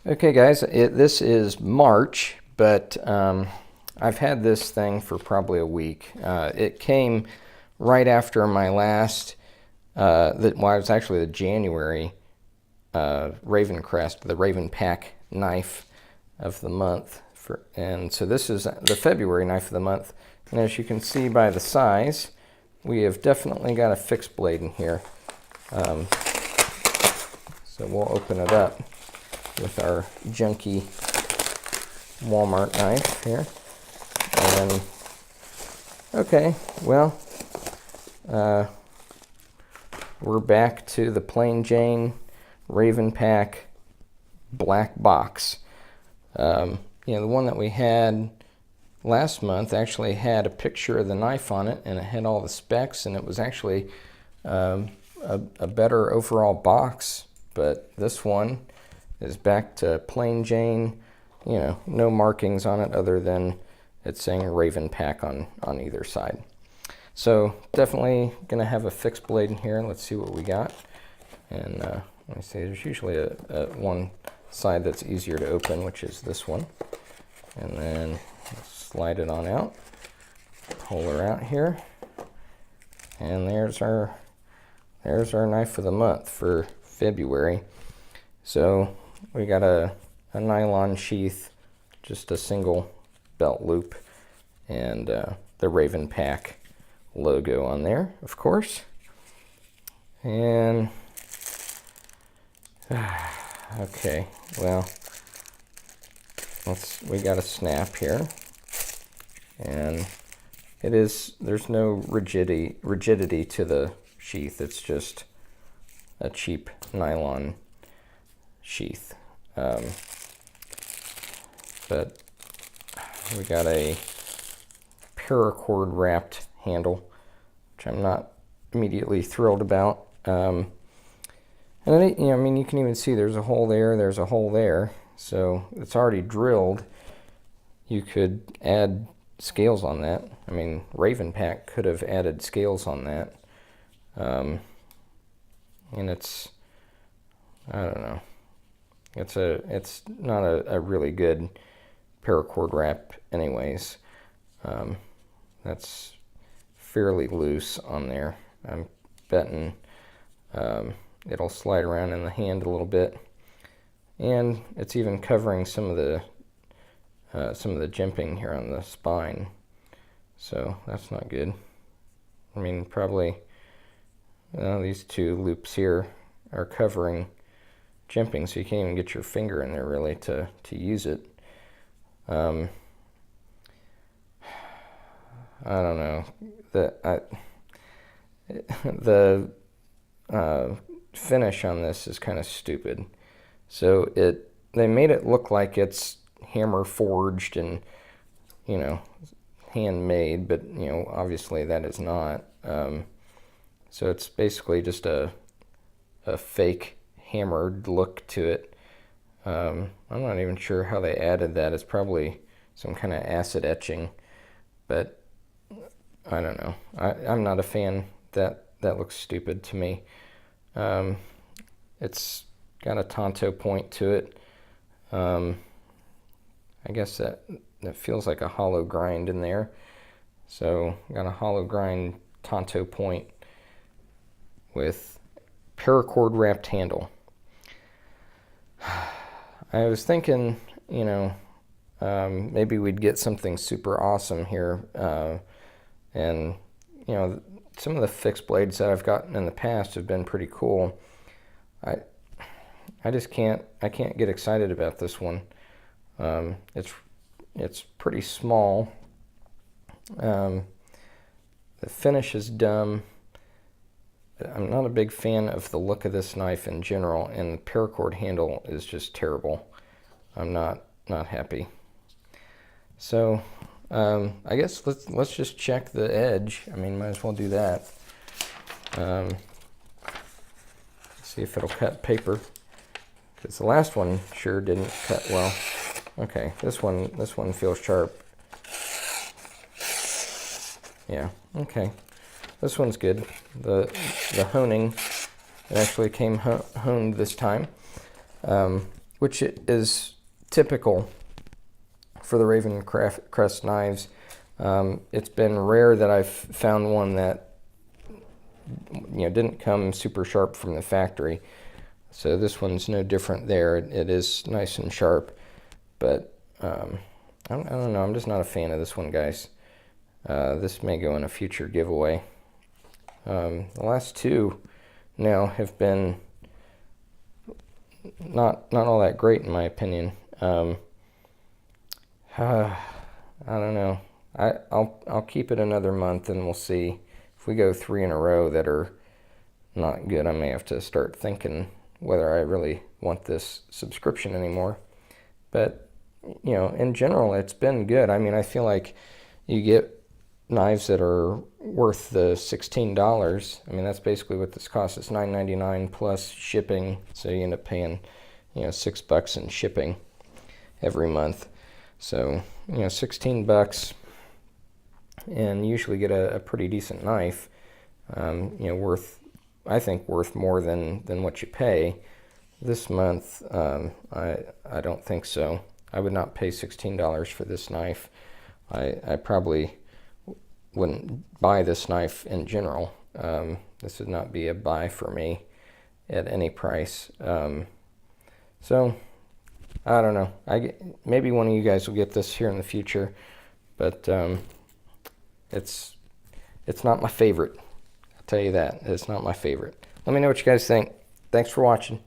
Okay, guys, this is March, but I've had this thing for probably a week. It came right after my last, well, it was actually the January Ravencrest, the Ravenpac knife of the month. And so this is the February knife of the month. And as you can see by the size, we have definitely got a fixed blade in here. So we'll open it up with our junky Walmart knife here. And okay, well, we're back to the plain Jane Ravenpac black box. The one that we had last month actually had a picture of the knife on it, and it had all the specs, and it was actually a better overall box. But this one is back to plain Jane, no markings on it other than it's saying Ravenpac on either side. So definitely going to have a fixed blade in here. Let's see what we got. And let me see, there's usually a one side that's easier to open, which is this one. And then slide it on out, pull her out here, and there's our knife of the month for February. So we got a nylon sheath, just a single belt loop, and the Ravenpac logo on there, of course. And okay, well, we got a snap here, and there's no rigidity to the sheath. It's just a cheap nylon sheath. But we got a paracord wrapped handle, which I'm not immediately thrilled about. And you can even see there's a hole there's a hole there, so it's already drilled. You could add scales on that. I mean, Ravenpac could have added scales on that. And it's, I don't know, it's not a really good paracord wrap anyways. That's fairly loose on there. I'm betting it'll slide around in the hand a little bit, and it's even covering some of the jimping here on the spine, so that's not good. I mean, probably these two loops here are covering jimping, so you can't even get your finger in there really to use it. I don't know. The finish on this is kind of stupid. So they made it look like it's hammer forged and handmade, but obviously that is not. So it's basically just a fake hammered look to it. I'm not even sure how they added that. It's probably some kind of acid etching, but I don't know. I'm not a fan. That looks stupid to me. It's got a Tonto point to it. I guess that feels like a hollow grind in there. So got a hollow grind Tonto point with paracord wrapped handle. I was thinking, maybe we'd get something super awesome here. And some of the fixed blades that I've gotten in the past have been pretty cool. I can't get excited about this one. It's pretty small. The finish is dumb. I'm not a big fan of the look of this knife in general, and the paracord handle is just terrible. I'm not happy. So I guess let's just check the edge. I mean, might as well do that. See if it'll cut paper, because the last one sure didn't cut well. Okay, this one feels sharp. Yeah, okay. This one's good. The honing, it actually came honed this time. which is typical for the Ravencrest knives. It's been rare that I've found one that didn't come super sharp from the factory. So this one's no different there. It is nice and sharp, but I don't know. I'm just not a fan of this one, guys. This may go in a future giveaway. The last two now have been not all that great in my opinion. I don't know. I'll keep it another month and we'll see. If we go 3 in a row that are not good, I may have to start thinking whether I really want this subscription anymore. But in general, it's been good. I mean, I feel like you get knives that are worth the $16. I mean, that's basically what this costs. It's $9.99 plus shipping, so you end up paying $6 in shipping every month. So $16, and usually get a pretty decent knife. I think worth more than what you pay. This month, I don't think so. I would not pay $16 for this knife. I probably wouldn't buy this knife in general. This would not be a buy for me at any price. So I don't know. Maybe one of you guys will get this here in the future, but it's not my favorite. I'll tell you that. It's not my favorite. Let me know what you guys think. Thanks for watching.